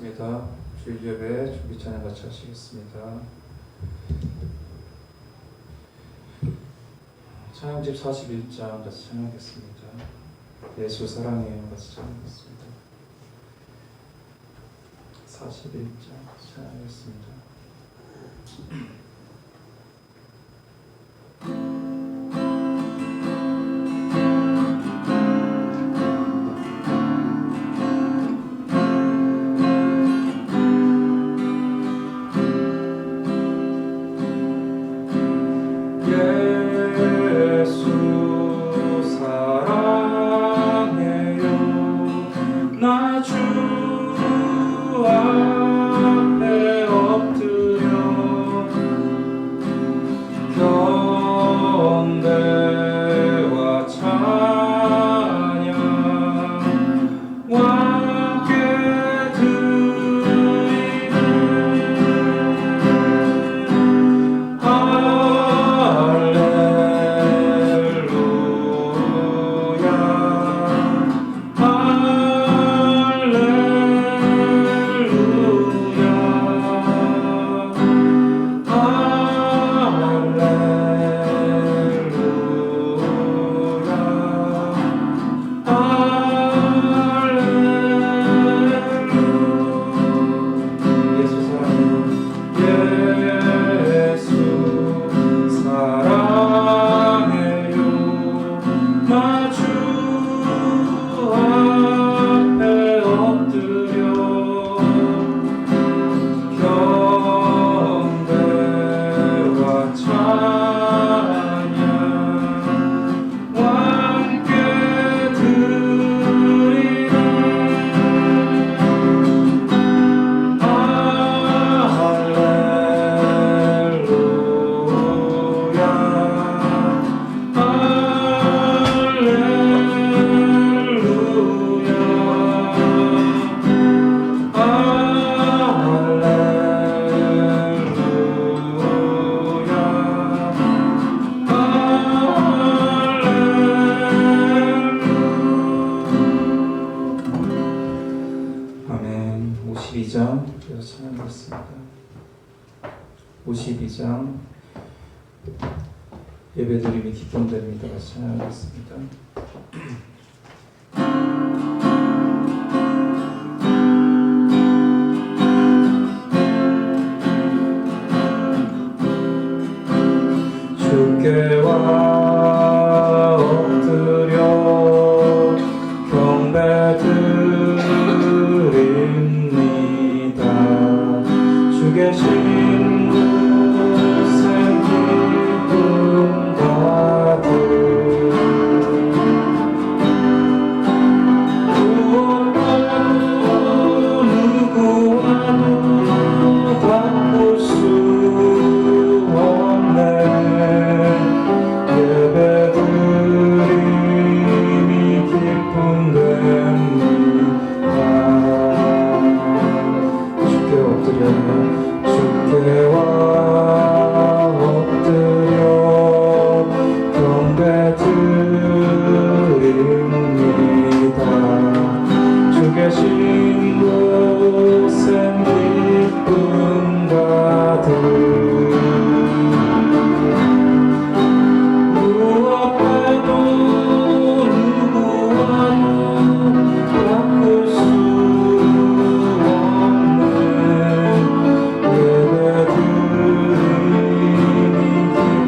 찬양하겠습니다. 주일 예배 준비 찬양 같이 하시겠습니다. 찬양집 41장 같이 찬양하겠습니다. 예수 사랑해요 같이 찬양하겠습니다. 41장 같이 찬양하겠습니다. 아멘. 52장 찬양하겠습니다. 52장 예배드림이 기쁨됩니다. 같이 찬양하겠습니다. 주께와 엎드려 경배드립니다. 주 계신 곳엔 기쁨 가득 무엇과도 누구와도 바꿀 수 없네. 예배드림이 기쁨됩니다. 주께 엎드려 주께와 엎드려 경배드립니다. 주 계신 곳엔 기쁨 가득 무엇과도 누구와도 바꿀 수 없는 예배드림이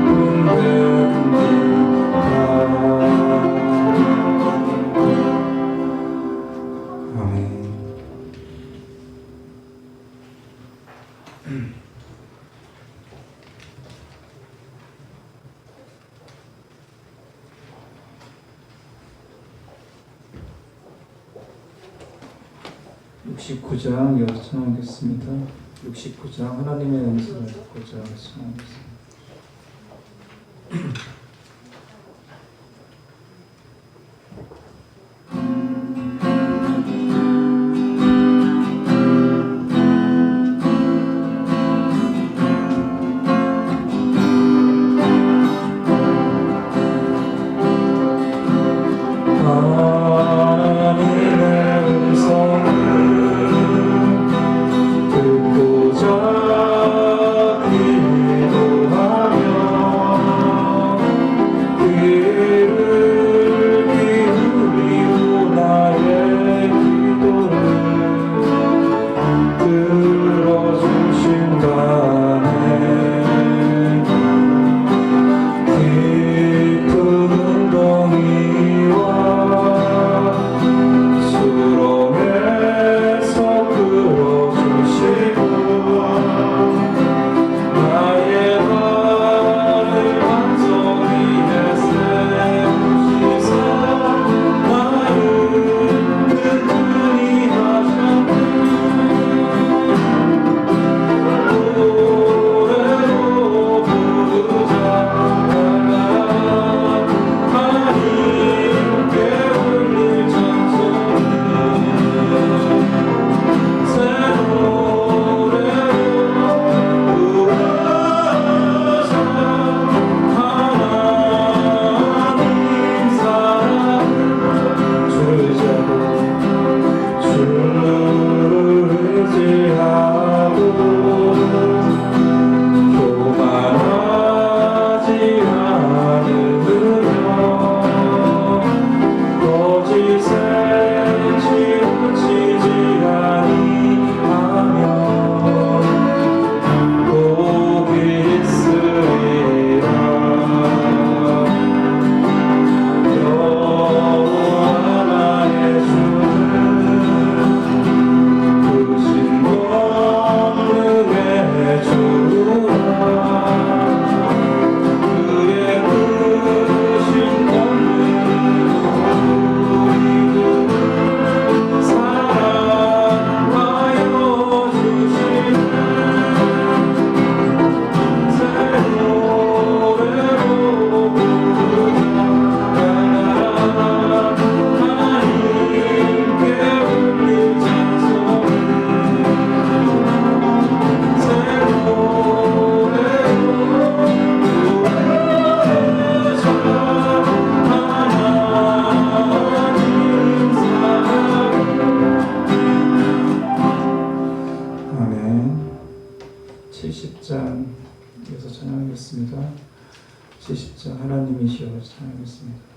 기쁨됩니다. 아멘. 69장 여기서 찬양하겠습니다. 69장 하나님의 음성을 듣고자 찬양하겠습니다. 하나님의 음성을 70장 하나님이시여 찬양하겠습니다.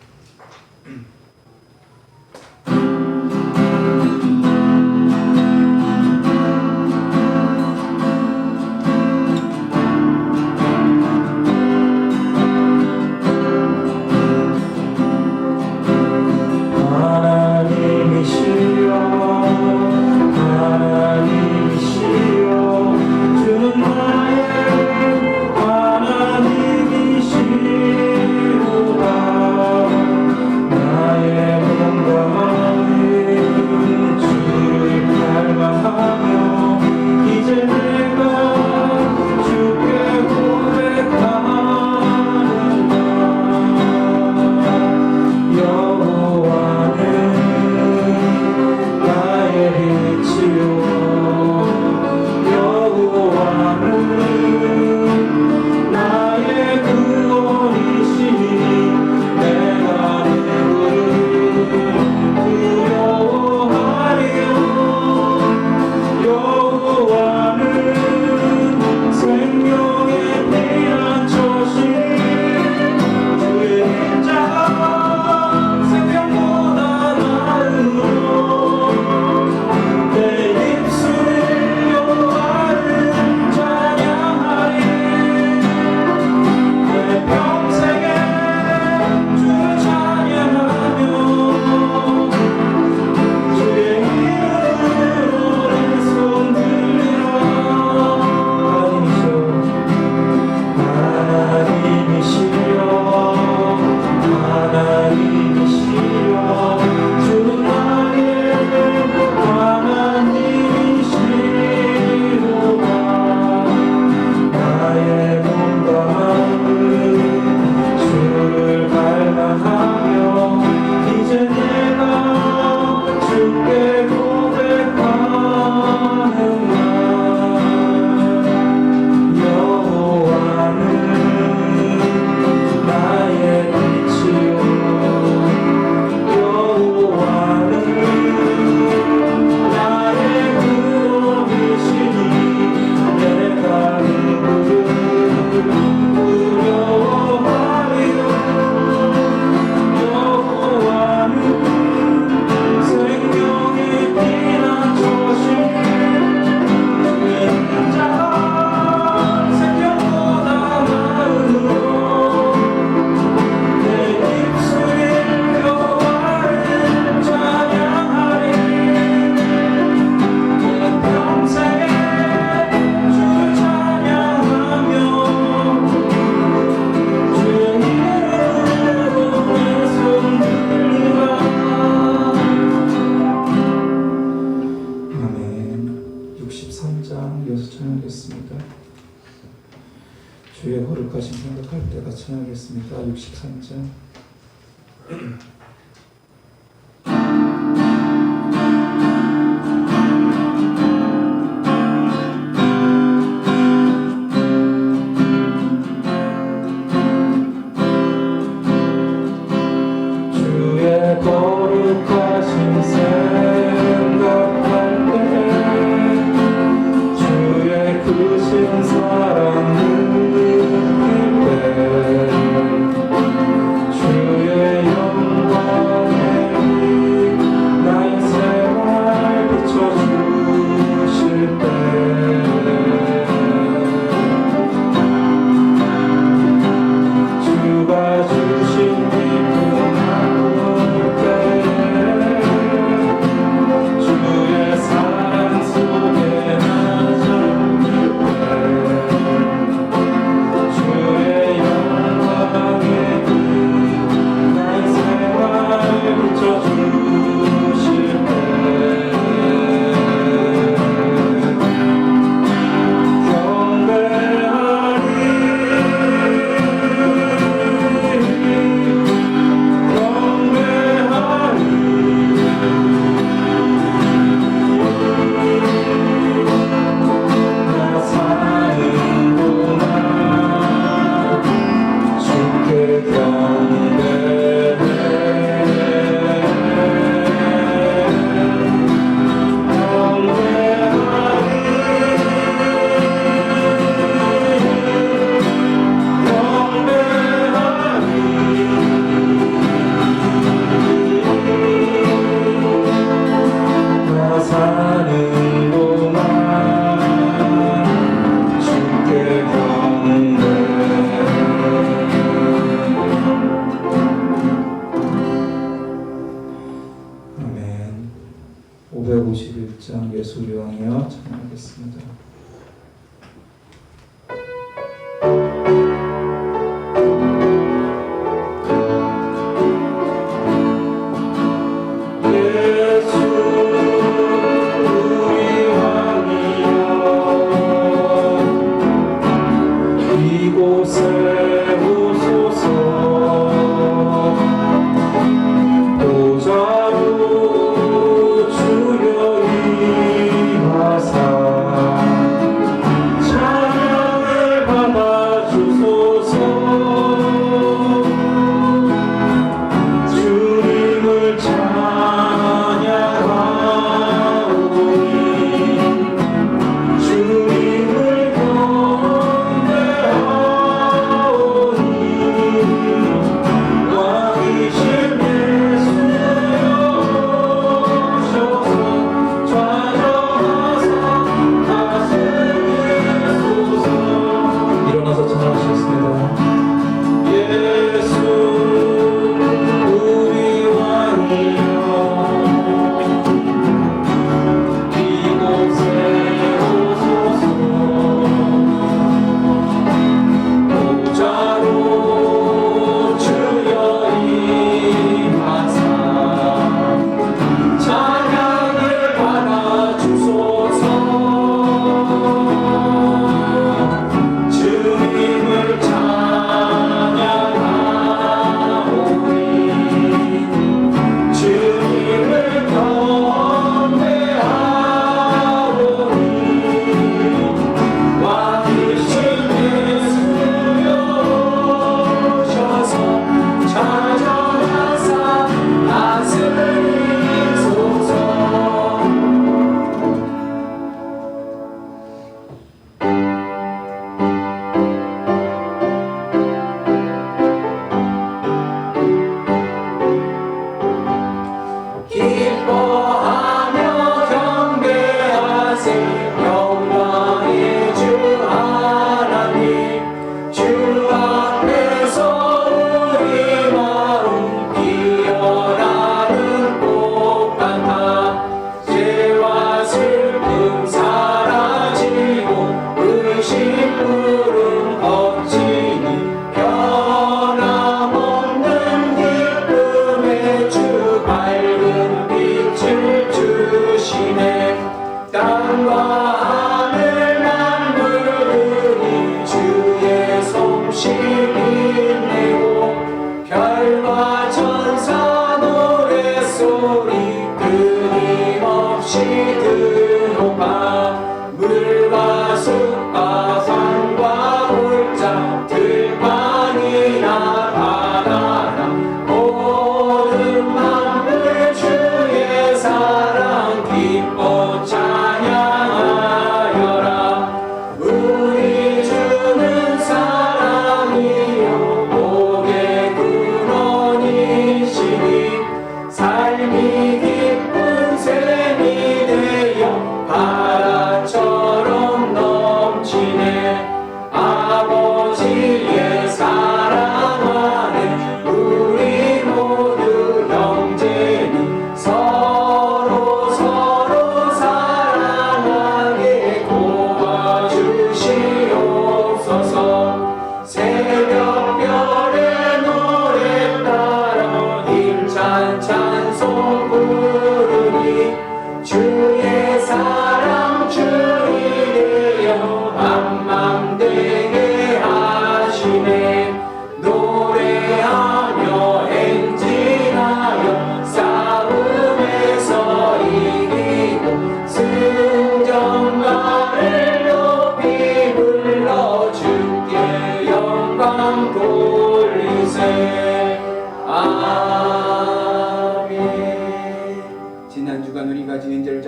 주의 거룩하신 생각할 때 같이 찬양하겠습니다. 63장 주의 영광 찬양하겠습니다.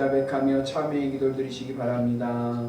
자백하며 참회의 기도를 드리시기 바랍니다.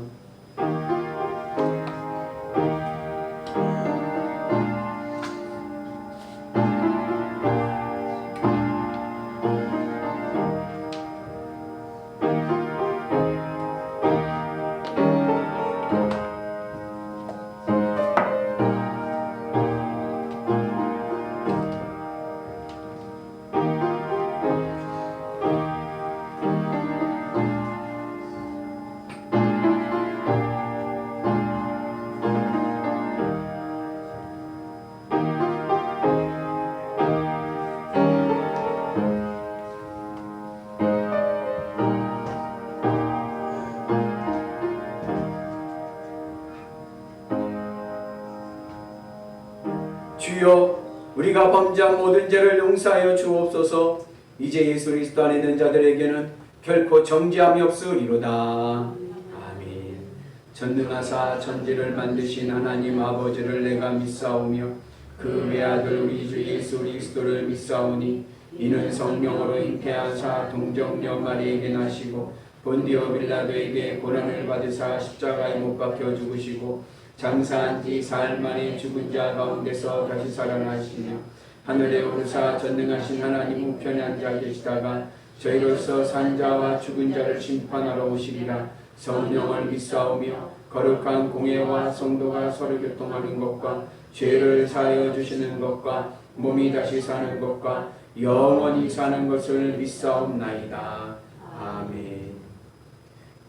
주여 우리가 범죄한 모든 죄를 용서하여 주옵소서. 이제 예수 그리스도 안에 있는 자들에게는 결코 정죄함이 없으리로다. 아멘. 전능하사 천지를 만드신 하나님 아버지를 내가 믿사오며 그 외아들 우리 주 예수 그리스도를 믿사오니 이는 성령으로 잉태하사 동정녀 마리에게 나시고 본디오 빌라도에게 고난을 받으사 십자가에 못 박혀 죽으시고 장사한 지 사흘 만에 죽은 자 가운데서 다시 살아나시며 하늘에 오르사 전능하신 하나님 우편에 앉아 계시다가 저희로서 산 자와 죽은 자를 심판하러 오시리라. 성령을 믿사오며 거룩한 공예와 성도가 서로 교통하는 것과 죄를 사하여 주시는 것과 몸이 다시 사는 것과 영원히 사는 것을 믿사옵나이다. 아멘.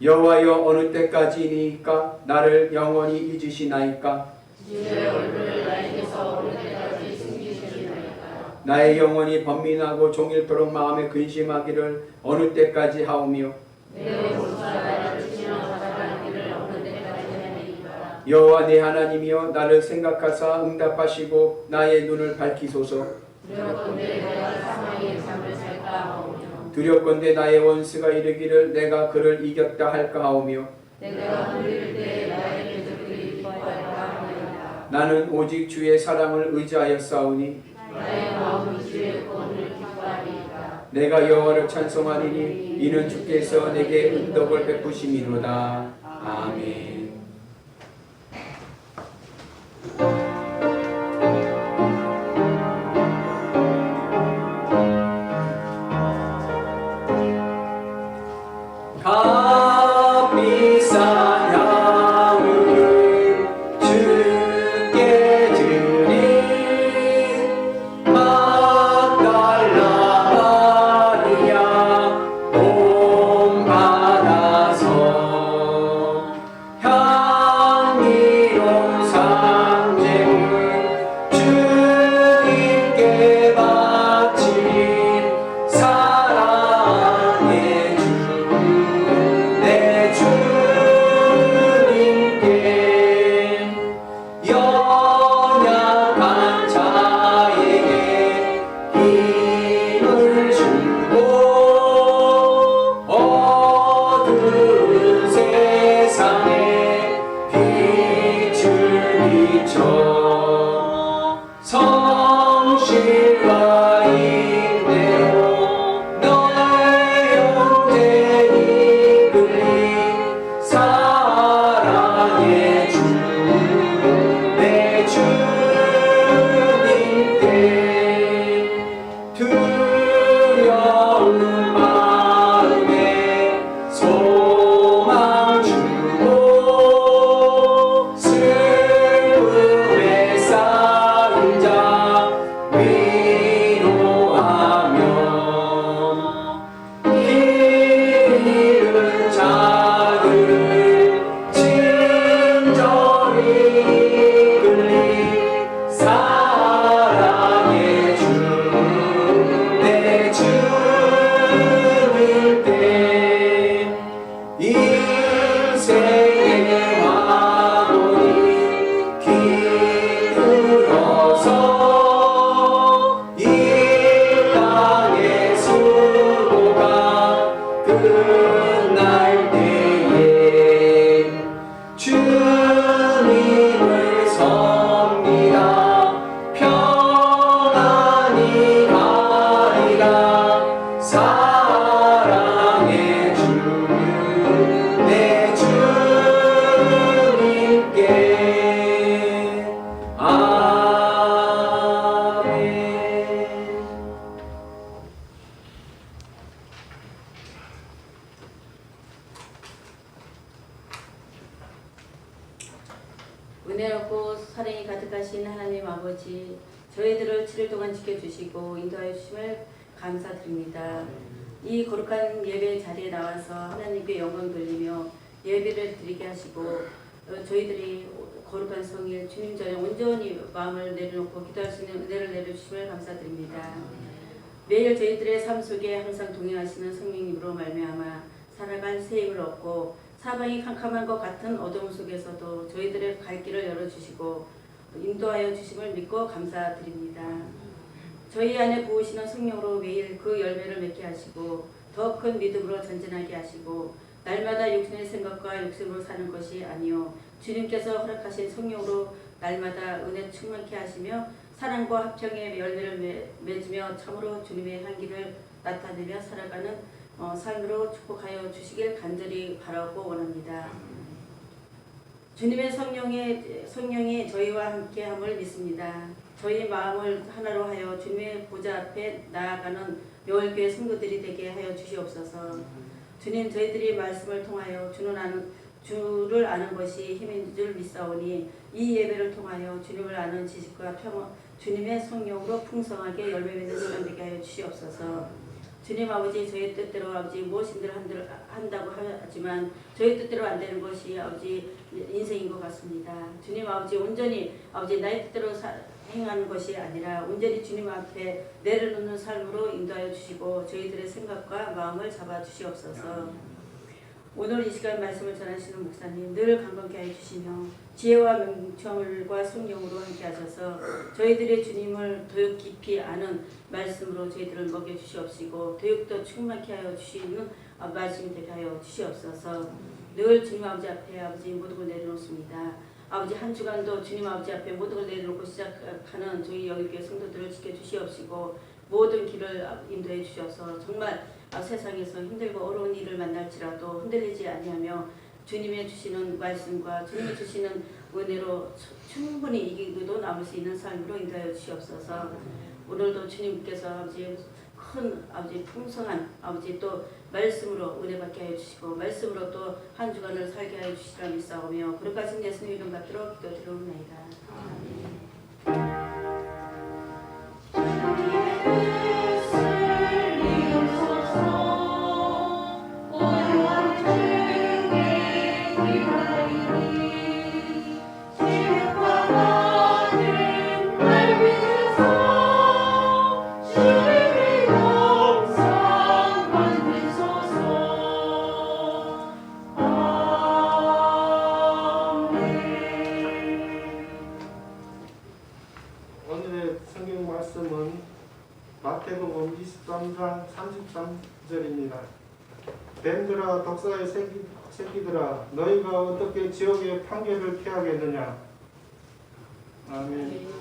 여호와여 어느 때까지니까 나를 영원히 잊으시나이까? 주의 얼굴을 나에게서 어느 때까지 숨기시나이까? 나의 영혼이 번민하고 종일토록 마음에 근심하기를 어느 때까지 하오며 내 목소리가 나를 치며 살아가기를 어느 때까지 하리이까? 여호와 내 하나님이여 나를 생각하사 응답하시고 나의 눈을 밝히소서. 두렵건대 내가 사망의 잠을 잘까 하오며 두렵건대 나의 원수가 이르기를 내가 그를 이겼다 할까 하오며 내가 물릴 때 나의 궤적들이 기뻐할까 하오나이다. 나는 오직 주의 사랑을 의지하여 싸우니 나의 마음이 주의 구원을 기뻐하리이다. 내가 여호와를 찬송하리니 이는 주께서 내게 은덕을 베푸심이로다. 아멘. 값비싼 향을 주께 드린 막달라 마리아 돈 받아서 향기로운 상제물 주님께 바친 사랑의 내 주님께 연약한 자에게 힘을 주고 어두운 세상에 빛을 비춰 성실과 인내로 너의 형제 이끌리 사랑의 주 내 주님께 두려운 마음에 소망 주고 슬픔에 쌓인 자 위로하며 길 잃은 자들을 친절히 이끌리 사랑의 주 내 주님께 인생의 화분이 기울어서 이 땅의 수고가 끝날 때에 주님을 섬기다 평안히 가리라. 사랑의 주 내 주님께 아멘. 은혜롭고 사랑이 가득하신 하나님 아버지, 저희들을 7일 동안 지켜주시고 인도하여 주심을 감사드립니다. 이 거룩한 예배 자리에 나와서 하나님께 영광 돌리며 예배를 드리게 하시고 저희들이 거룩한 성일 주님 전에 온전히 마음을 내려놓고 기도할 수 있는 은혜를 내려주심을 감사드립니다. 매일 저희들의 삶 속에 항상 동행하시는 성령님으로 말미암아 살아갈 새 힘을 얻고 사방이 캄캄한 것 같은 어둠 속에서도 저희들의 갈 길을 열어주시고 인도하여 주심을 믿고 감사드립니다. 저희 안에 부으시는 성령으로 매일 그 열매를 맺게 하시고 더 큰 믿음으로 전진하게 하시고 날마다 육신의 생각과 욕심으로 사는 것이 아니요 주님께서 허락하신 성령으로 날마다 은혜 충만케 하시며 사랑과 합평의 열매를 맺으며 참으로 주님의 향기를 나타내며 살아가는 삶으로 축복하여 주시길 간절히 바라고 원합니다. 주님의 성령이 저희와 함께함을 믿습니다. 저희 마음을 하나로 하여 주님의 보좌 앞에 나아가는 묘월교회 성도들이 되게 하여 주시옵소서. 주님, 저희들이 말씀을 통하여 주를 아는 것이 힘인 줄 믿사오니 이 예배를 통하여 주님을 아는 지식과 평온, 주님의 성령으로 풍성하게 열매 맺는 사람 되게 하여 주시옵소서. 주님 아버지, 저희 뜻대로 아버지 무엇인들 한다고 하지만 저희 뜻대로 안 되는 것이 아버지 인생인 것 같습니다. 주님 아버지, 온전히 아버지 나의 뜻대로 행하는 것이 아니라 온전히 주님 앞에 내려놓는 삶으로 인도하여 주시고 저희들의 생각과 마음을 잡아 주시옵소서. 오늘 이 시간 말씀을 전하시는 목사님 늘 강건케 하여 주시며 지혜와 명철과 성령으로 함께 하셔서 저희들의 주님을 더욱 깊이 아는 말씀으로 저희들을 먹여 주시옵시고 더욱더 충만케 하여 주시는 말씀이 되게 하여 주시옵소서. 늘 주님 아버지 앞에 아버지 모든 걸 내려놓습니다. 아버지 한 주간도 주님 아버지 앞에 모든 걸 내려놓고 시작하는 저희 여기교회 성도들을 지켜주시옵시고 모든 길을 인도해 주셔서 정말 세상에서 힘들고 어려운 일을 만날지라도 흔들리지 아니하며 주님의 주시는 말씀과 주님이 주시는 은혜로 충분히 이기고도 남을 수 있는 삶으로 인도하여 주시옵소서. 오늘도 주님께서 아버지 큰 아버지 풍성한 아버지 또 말씀으로 은혜 받게 하여 주시고 말씀으로 또 한 주간을 살게 하여 주시라 믿사오며 거룩하신 예수님 이름 받도록 기도드리옵나이다. 아멘. 오늘의 성경 말씀은 마태복음 23장 33절입니다. 뱀들아 독사의 새끼들아 너희가 어떻게 지옥의 판결을 피하겠느냐. 아멘.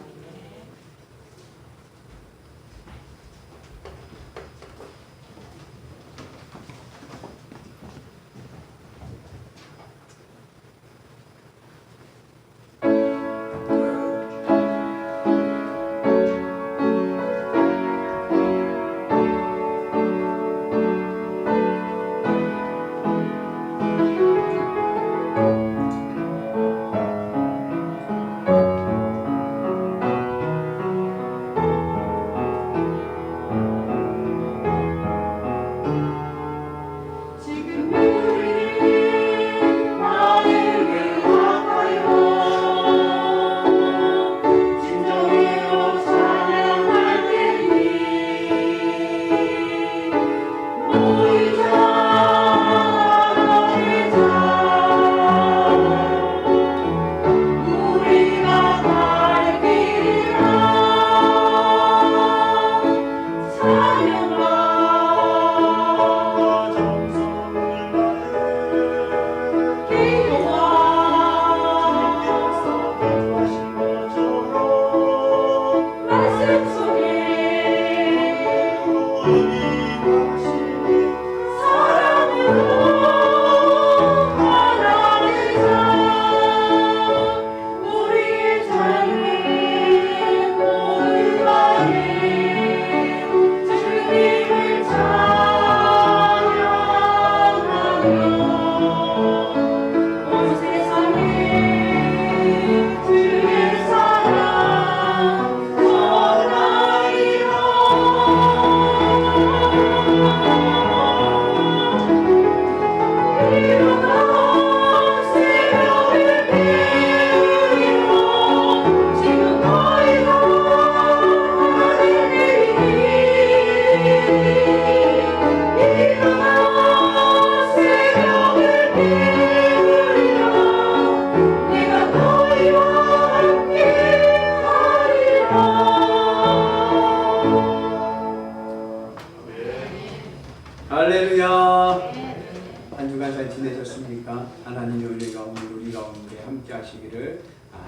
예배가 오늘 우리 가운데 함께 하시기를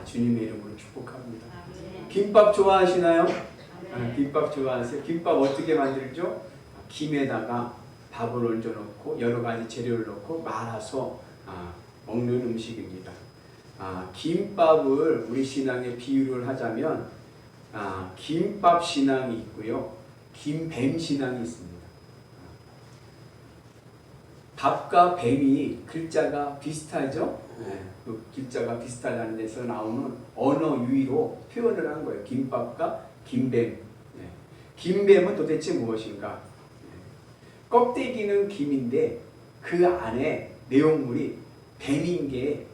주님의 이름으로 축복합니다. 아멘. 김밥 좋아하시나요? 김밥 좋아하세요? 김밥 어떻게 만들죠? 김에다가 밥을 얹어놓고 여러 가지 재료를 넣고 말아서 먹는 음식입니다. 김밥을 우리 신앙에 비유를 하자면 김밥 신앙이 있고요, 김뱀 신앙이 있습니다. 밥과 뱀이 글자가 비슷하죠? 그 글자가 비슷하다는 데서 나오는 언어 유희로 표현을 한 거예요. 김밥과 김뱀. 김뱀은 도대체 무엇인가? 껍데기는 김인데 그 안에 내용물이 뱀인 게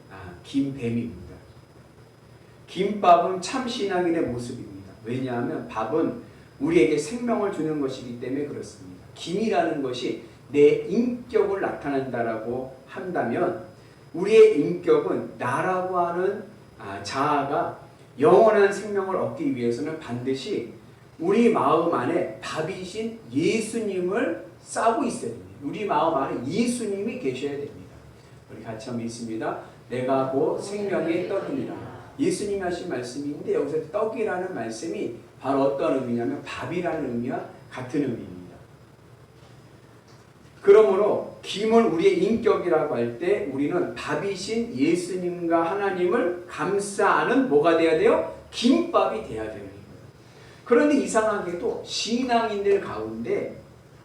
김뱀입니다. 김밥은 참 신앙인의 모습입니다. 왜냐하면 밥은 우리에게 생명을 주는 것이기 때문에 그렇습니다. 김이라는 것이 내 인격을 나타낸다라고 한다면 우리의 인격은 나라고 하는 자아가 영원한 생명을 얻기 위해서는 반드시 우리 마음 안에 밥이신 예수님을 싸고 있어야 됩니다. 우리 마음 안에 예수님이 계셔야 됩니다. 우리 같이 한번 읽습니다. 내가 곧 생명의 떡이니라. 예수님이 하신 말씀인데 여기서 떡이라는 말씀이 바로 어떤 의미냐면 밥이라는 의미와 같은 의미입니다. 그러므로 김을 우리의 인격이라고 할 때 우리는 밥이신 예수님과 하나님을 감싸는 뭐가 돼야 돼요? 김밥이 돼야 되는 거예요. 그런데 이상하게도 신앙인들 가운데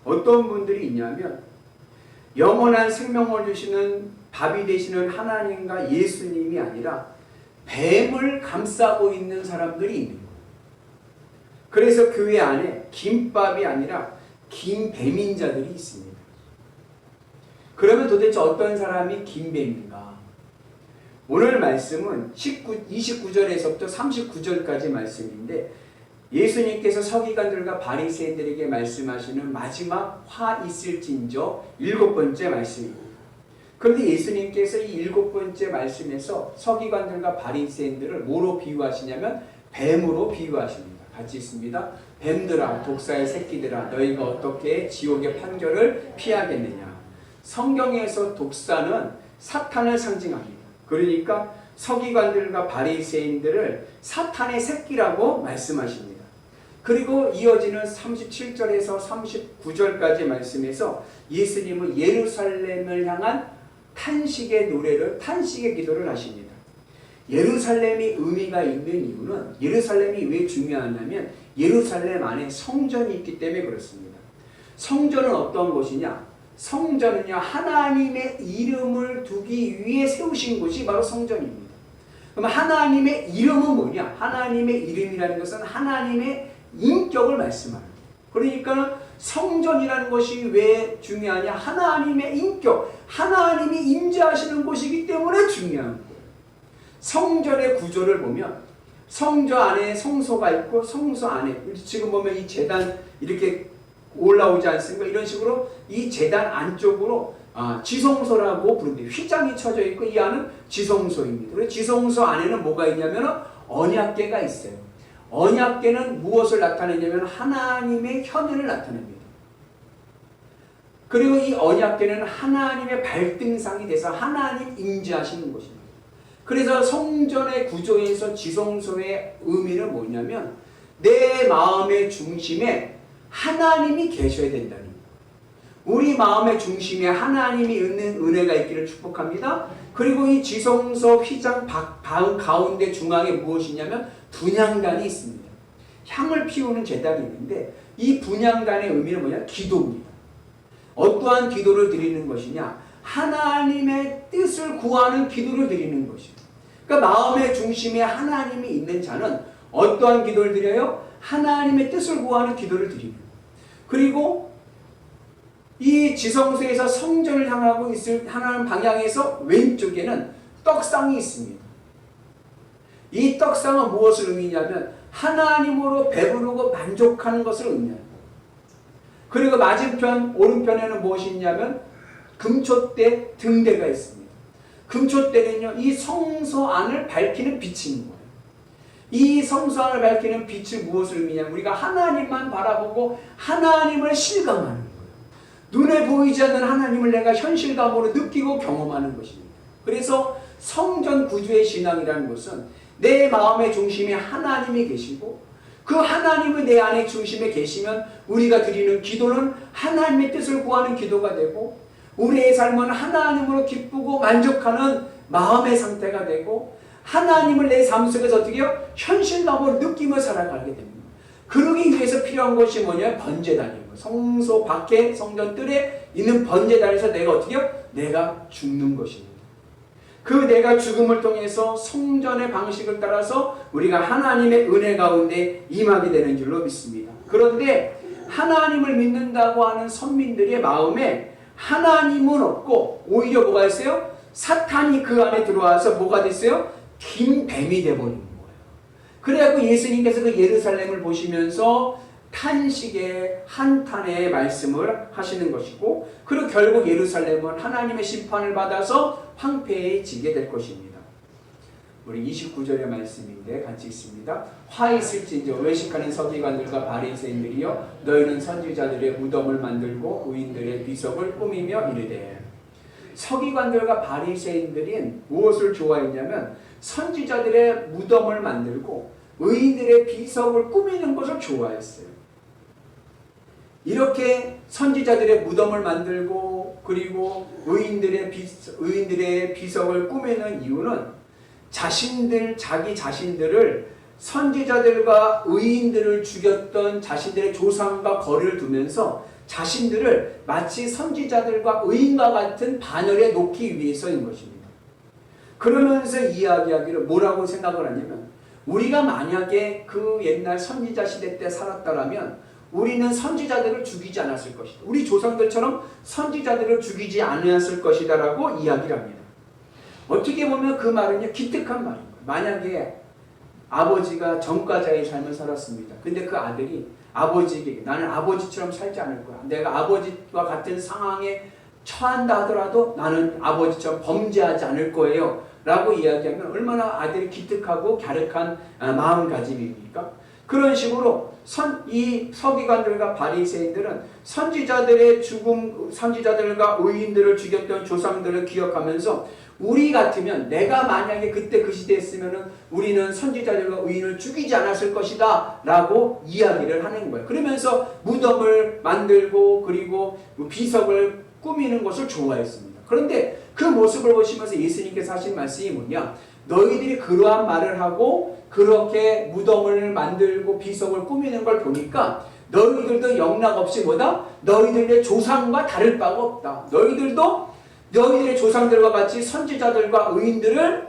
어떤 분들이 있냐면 영원한 생명을 주시는 밥이 되시는 하나님과 예수님이 아니라 뱀을 감싸고 있는 사람들이 있는 거예요. 그래서 교회 안에 김밥이 아니라 김뱀인 자들이 있습니다. 그러면 도대체 어떤 사람이 김뱀인가? 오늘 말씀은 29절에서부터 39절까지 말씀인데 예수님께서 서기관들과 바리새인들에게 말씀하시는 마지막 화 있을진저 7번째 말씀입니다. 그런데 예수님께서 이 7번째 말씀에서 서기관들과 바리새인들을 뭐로 비유하시냐면 뱀으로 비유하십니다. 같이 있습니다. 뱀들아, 독사의 새끼들아, 너희가 어떻게 지옥의 판결을 피하겠느냐. 성경에서 독사는 사탄을 상징합니다. 그러니까 서기관들과 바리새인들을 사탄의 새끼라고 말씀하십니다. 그리고 이어지는 37절에서 39절까지 말씀에서 예수님은 예루살렘을 향한 탄식의 노래를, 탄식의 기도를 하십니다. 예루살렘이 의미가 있는 이유는 예루살렘이 왜 중요하냐면 예루살렘 안에 성전이 있기 때문에 그렇습니다. 성전은 어떤 곳이냐? 성전은요, 하나님의 이름을 두기 위해 세우신 곳이 바로 성전입니다. 그럼 하나님의 이름은 뭐냐? 하나님의 이름이라는 것은 하나님의 인격을 말씀하는 거예요. 그러니까 성전이라는 것이 왜 중요하냐? 하나님의 인격, 하나님이 임재하시는 곳이기 때문에 중요한 거예요. 성전의 구조를 보면 성전 안에 성소가 있고 성소 안에 지금 보면 이 제단 이렇게 올라오지 않습니까? 이런 식으로 이 제단 안쪽으로 지성소라고 부릅니다. 휘장이 쳐져 있고 이 안은 지성소입니다. 그래서 지성소 안에는 뭐가 있냐면 언약궤가 있어요. 언약궤는 무엇을 나타내냐면 하나님의 현현을 나타냅니다. 그리고 이 언약궤는 하나님의 발등상이 돼서 하나님 임재하시는 곳입니다. 그래서 성전의 구조에서 지성소의 의미는 뭐냐면 내 마음의 중심에 하나님이 계셔야 된다는 거예요. 우리 마음의 중심에 하나님이 있는 은혜가 있기를 축복합니다. 그리고 이 지성소 휘장 가운데 중앙에 무엇이냐면 분향단이 있습니다. 향을 피우는 제단이 있는데 이 분향단의 의미는 뭐냐? 기도입니다. 어떠한 기도를 드리는 것이냐? 하나님의 뜻을 구하는 기도를 드리는 것이에요. 그러니까 마음의 중심에 하나님이 있는 자는 어떠한 기도를 드려요? 하나님의 뜻을 구하는 기도를 드리는 거예요. 그리고 이 지성소에서 성전을 향하고 하나님 방향에서 왼쪽에는 떡상이 있습니다. 이 떡상은 무엇을 의미냐면 하나님으로 배부르고 만족하는 것을 의미합니다. 그리고 맞은편 오른편에는 무엇이 있냐면 금초대 등대가 있습니다. 금초대는요, 이 성소 안을 밝히는 빛인 거예요. 이 성소 안을 밝히는 빛이 무엇을 의미냐면 우리가 하나님만 바라보고 하나님을 실감하는 거예요. 눈에 보이지 않는 하나님을 내가 현실감으로 느끼고 경험하는 것입니다. 그래서 성전 구주의 신앙이라는 것은 내 마음의 중심에 하나님이 계시고 그 하나님이 내 안에 중심에 계시면 우리가 드리는 기도는 하나님의 뜻을 구하는 기도가 되고 우리의 삶은 하나님으로 기쁘고 만족하는 마음의 상태가 되고 하나님을 내 삶 속에서 어떻게 해요? 현실감으로 느끼며 살아가게 됩니다. 그러기 위해서 필요한 것이 뭐냐? 번제단이에요. 성소 밖에 성전 뜰에 있는 번제단에서 내가 어떻게 해요? 내가 죽는 것입니다. 그 내가 죽음을 통해서 성전의 방식을 따라서 우리가 하나님의 은혜 가운데 임하게 되는 줄로 믿습니다. 그런데 하나님을 믿는다고 하는 선민들의 마음에 하나님은 없고 오히려 뭐가 있어요? 사탄이 그 안에 들어와서 뭐가 됐어요? 긴 뱀이 되어버린 거예요. 그래갖고 예수님께서 그 예루살렘을 보시면서 탄식의 한탄의 말씀을 하시는 것이고 그리고 결국 예루살렘은 하나님의 심판을 받아서 황폐해지게 될 것입니다. 우리 29절의 말씀인데 같이 읽습니다. 화 있을진저 외식하는 서기관들과 바리새인들이여 너희는 선지자들의 무덤을 만들고 의인들의 비석을 꾸미며 이르되. 서기관들과 바리새인들은 무엇을 좋아했냐면 선지자들의 무덤을 만들고 의인들의 비석을 꾸미는 것을 좋아했어요. 이렇게 선지자들의 무덤을 만들고 그리고 의인들의 비석을 꾸미는 이유는 자기 자신들을 선지자들과 의인들을 죽였던 자신들의 조상과 거리를 두면서 자신들을 마치 선지자들과 의인과 같은 반열에 놓기 위해서인 것입니다. 그러면서 이야기하기를 뭐라고 생각을 하냐면 우리가 만약에 그 옛날 선지자 시대 때 살았다라면 우리는 선지자들을 죽이지 않았을 것이다. 우리 조상들처럼 선지자들을 죽이지 않았을 것이다 라고 이야기를 합니다. 어떻게 보면 그 말은요 기특한 말인 거예요. 만약에 아버지가 전과자의 삶을 살았습니다. 근데 그 아들이 아버지에게 나는 아버지처럼 살지 않을 거야. 내가 아버지와 같은 상황에 처한다 하더라도 나는 아버지처럼 범죄하지 않을 거예요. 라고 이야기하면 얼마나 아들이 기특하고 갸륵한 마음가짐입니까? 그런 식으로 이 서기관들과 바리새인들은 선지자들의 죽음, 선지자들과 의인들을 죽였던 조상들을 기억하면서 우리 같으면 내가 만약에 그때 그 시대에 있으면은 우리는 선지자들과 의인을 죽이지 않았을 것이다 라고 이야기를 하는 거예요. 그러면서 무덤을 만들고 그리고 비석을 꾸미는 것을 좋아했습니다. 그런데 그 모습을 보시면서 예수님께서 하신 말씀이 뭐냐? 너희들이 그러한 말을 하고 그렇게 무덤을 만들고 비석을 꾸미는 걸 보니까 너희들도 영락없이 뭐다? 너희들의 조상과 다를 바가 없다. 너희들도 너희들의 조상들과 같이 선지자들과 의인들을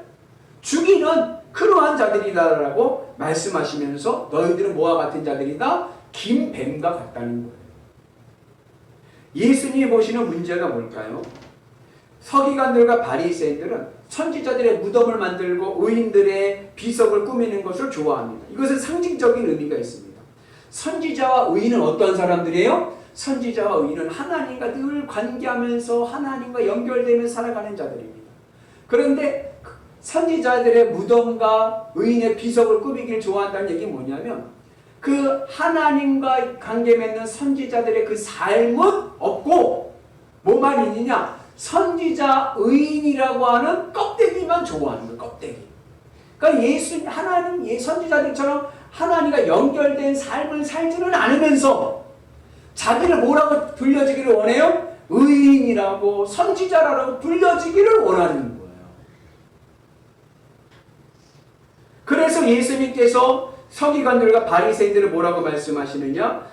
죽이는 그러한 자들이다라고 말씀하시면서 너희들은 뭐와 같은 자들이다? 긴 뱀과 같다는 거예요. 예수님이 보시는 문제가 뭘까요? 서기관들과 바리새인들은 선지자들의 무덤을 만들고 의인들의 비석을 꾸미는 것을 좋아합니다. 이것은 상징적인 의미가 있습니다. 선지자와 의인은 어떤 사람들이에요? 선지자와 의인은 하나님과 늘 관계하면서 하나님과 연결되면서 살아가는 자들입니다. 그런데 선지자들의 무덤과 의인의 비석을 꾸미기를 좋아한다는 얘기는 뭐냐면 그 하나님과 관계 맺는 선지자들의 그 삶은 없고 뭐만 있느냐? 선지자 의인이라고 하는 껍데기만 좋아하는 거예요. 껍데기. 그러니까 하나님 선지자들처럼 하나님과 연결된 삶을 살지는 않으면서 자기를 뭐라고 불려지기를 원해요? 의인이라고 선지자라고 불려지기를 원하는 거예요. 그래서 예수님께서 서기관들과 바리새인들을 뭐라고 말씀하시느냐?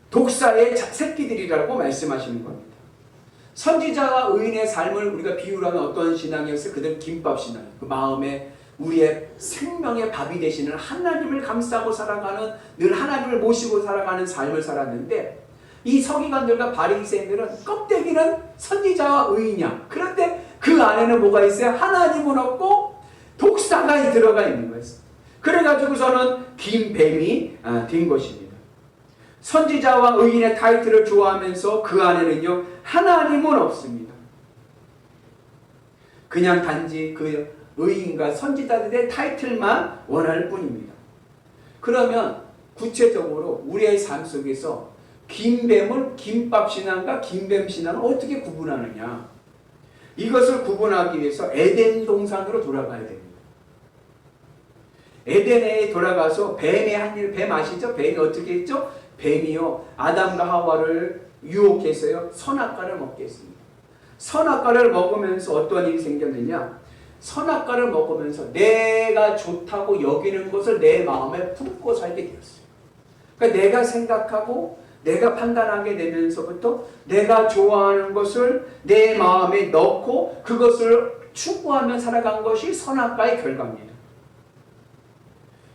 독사의 새끼들이라고 말씀하시는 겁니다. 선지자와 의인의 삶을 우리가 비유를 하면 어떤 신앙이었어요? 그들은 김밥 신앙. 그 마음에 우리의 생명의 밥이 되시는 하나님을 감싸고 살아가는 늘 하나님을 모시고 살아가는 삶을 살았는데 이 서기관들과 바리새인들은 껍데기는 선지자와 의인이야. 그런데 그 안에는 뭐가 있어요? 하나님은 없고 독사가 들어가 있는 거예요. 그래가지고서는 긴 뱀이 된 것입니다. 선지자와 의인의 타이틀을 좋아하면서 그 안에는요 하나님은 없습니다. 그냥 단지 그 의인과 선지자들의 타이틀만 원할 뿐입니다. 그러면 구체적으로 우리의 삶 속에서 긴 뱀을 김밥 신앙과 긴뱀 신앙을 어떻게 구분하느냐? 이것을 구분하기 위해서 에덴 동산으로 돌아가야 됩니다. 에덴에 돌아가서 뱀의 한 일, 뱀 아시죠? 뱀이 어떻게 했죠? 뱀이요, 아담과 하와를 유혹해서요, 선악과를 먹게 했습니다. 선악과를 먹으면서 어떤 일이 생겼느냐? 선악과를 먹으면서 내가 좋다고 여기는 것을 내 마음에 품고 살게 되었어요. 그러니까 내가 생각하고 내가 판단하게 되면서부터 내가 좋아하는 것을 내 마음에 넣고 그것을 추구하며 살아간 것이 선악과의 결과입니다.